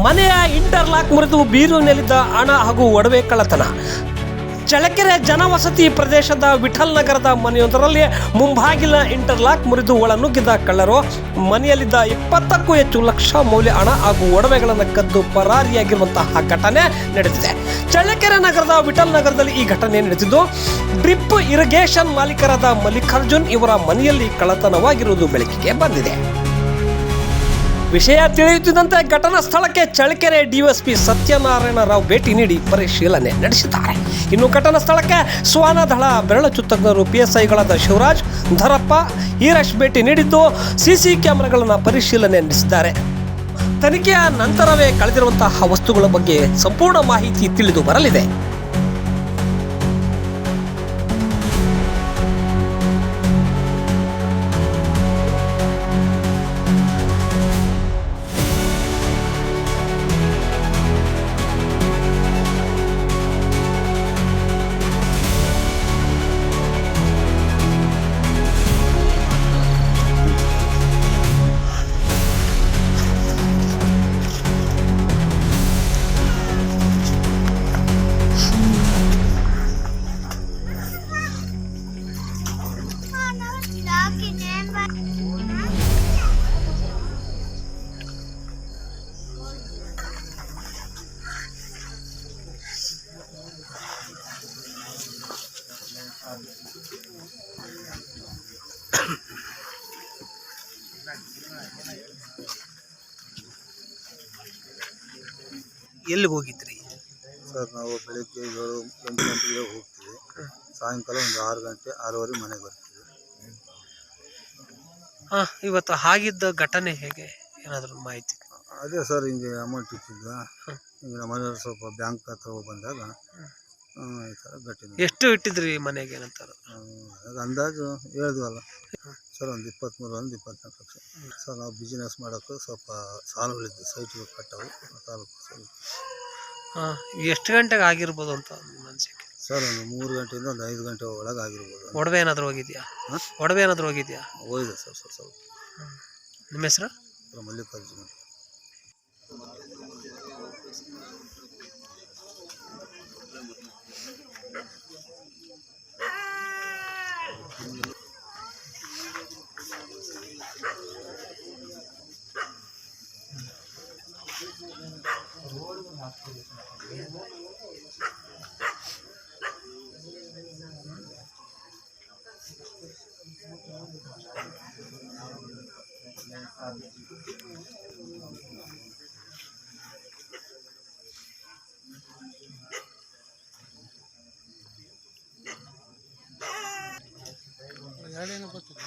ಮನೆಯ ಇಂಟರ್ಲಾಕ್ ಮುರಿದು ಬೀರುವಿನಲ್ಲಿದ್ದ ಹಣ ಹಾಗೂ ಒಡವೆ ಕಳ್ಳತನ. ಚಳ್ಳಕೆರೆ ಜನವಸತಿ ಪ್ರದೇಶದ ವಿಠಲ್ ನಗರದ ಮನೆಯೊಂದರಲ್ಲಿ ಮುಂಭಾಗಿಲಿನ ಇಂಟರ್ಲಾಕ್ ಮುರಿದು ಒಳನುಗ್ಗಿದ ಕಳ್ಳರು ಮನೆಯಲ್ಲಿದ್ದ 20ಕ್ಕೂ ಹೆಚ್ಚು ಲಕ್ಷ ಮೌಲ್ಯ ಹಣ ಹಾಗೂ ಒಡವೆಗಳನ್ನು ಕದ್ದು ಪರಾರಿಯಾಗಿರುವಂತಹ ಘಟನೆ ನಡೆದಿದೆ. ಚಳ್ಳಕೆರೆ ನಗರದ ವಿಠಲ್ ನಗರದಲ್ಲಿ ಈ ಘಟನೆ ನಡೆದಿದ್ದು, ಡ್ರಿಪ್ ಇರಿಗೇಷನ್ ಮಾಲೀಕರಾದ ಮಲ್ಲಿಕಾರ್ಜುನ್ ಇವರ ಮನೆಯಲ್ಲಿ ಕಳ್ಳತನವಾಗಿರುವುದು ಬೆಳಕಿಗೆ ಬಂದಿದೆ. ವಿಷಯ ತಿಳಿಯುತ್ತಿದ್ದಂತೆ ಘಟನಾ ಸ್ಥಳಕ್ಕೆ ಚಳ್ಳಕೆರೆ ಡಿವೈಎಸ್ಪಿ ಸತ್ಯನಾರಾಯಣ ರಾವ್ ಭೇಟಿ ನೀಡಿ ಪರಿಶೀಲನೆ ನಡೆಸಿದ್ದಾರೆ. ಇನ್ನು ಘಟನಾ ಸ್ಥಳಕ್ಕೆ ಶ್ವಾನದಳ ಬೆರಳಚ್ಚು ತಜ್ಞರು ಪಿಎಸ್ಐಗಳಾದ ಶಿವರಾಜ್, ಧರಪ್ಪ, ಈರಶ್ ಭೇಟಿ ನೀಡಿದ್ದು ಸಿಸಿ ಕ್ಯಾಮೆರಾಗಳನ್ನು ಪರಿಶೀಲನೆ ನಡೆಸಿದ್ದಾರೆ. ತನಿಖೆಯ ನಂತರವೇ ಕಳೆದಿರುವಂತಹ ವಸ್ತುಗಳ ಬಗ್ಗೆ ಸಂಪೂರ್ಣ ಮಾಹಿತಿ ತಿಳಿದು ಬರಲಿದೆ. ಎಲ್ಲಿಗೆ ಹೋಗಿದ್ರಿ ಸರ್? ನಾವು ಬೆಳಿಗ್ಗೆ 7-8 ಗಂಟೆಗೆ ಹೋಗ್ತೀವಿ. ಸಾಯಂಕಾಲ ಒಂದು 6 ಗಂಟೆ 6:30 ಮನೆಗೆ ಬರ್ತೀವಿ. ಇವತ್ತು ಆಗಿದ್ದ ಘಟನೆ ಹೇಗೆ, ಏನಾದರೂ ಮಾಹಿತಿ? ಅದೇ ಸರ್, ಹಿಂಗೆ ಅಮೌಂಟ್ ಇಟ್ಟಿದ್ದ. ಹಿಂಗೆ ನಮ್ಮ ಮನೆಯವ್ರು ಸ್ವಲ್ಪ ಬ್ಯಾಂಕ್ ಹತ್ರ ಹೋಗಿ ಬಂದಾಗ ಈ ಥರ ಘಟನೆ. ಎಷ್ಟು ಇಟ್ಟಿದ್ರಿ ಮನೆಗೆ ಏನಂತಾರ? ಅಂದಾಜು ಹೇಳಿದ್ವಲ್ಲ ಸರ್, ಒಂದು 23-24 ಲಕ್ಷ. ಸರ್, ನಾವು ಬಿಸ್ನೆಸ್ ಮಾಡೋಕ್ಕೆ ಸ್ವಲ್ಪ ಸಾಲಗಳಿದ್ದು ಸೈಟ್ಗಳು ಕಟ್ಟವು. ಎಷ್ಟು ಗಂಟೆಗೆ ಆಗಿರ್ಬೋದು ಅಂತ ಅನ್ಸಿಕೆ? ಸರ್, ಒಂದು 3 ಗಂಟೆಯಿಂದ ಒಂದು 5 ಗಂಟೆ ಒಳಗೆ ಆಗಿರ್ಬೋದು. ಒಡವೆ ಏನಾದರೂ ಹೋಗಿದ್ಯಾ? ಒಡವೆ ಏನಾದರೂ ಹೋಗಿದ್ಯಾ? ಹೋಗಿದೆ ಸರ್ ಸ್ವಲ್ಪ. ನಿಮ್ಮ ಹೆಸರು? ಮಲ್ಲಿಕಾರ್ಜುನ್. ಎರಡೇನೋ ಬರ್ತಿದ್ದೆ.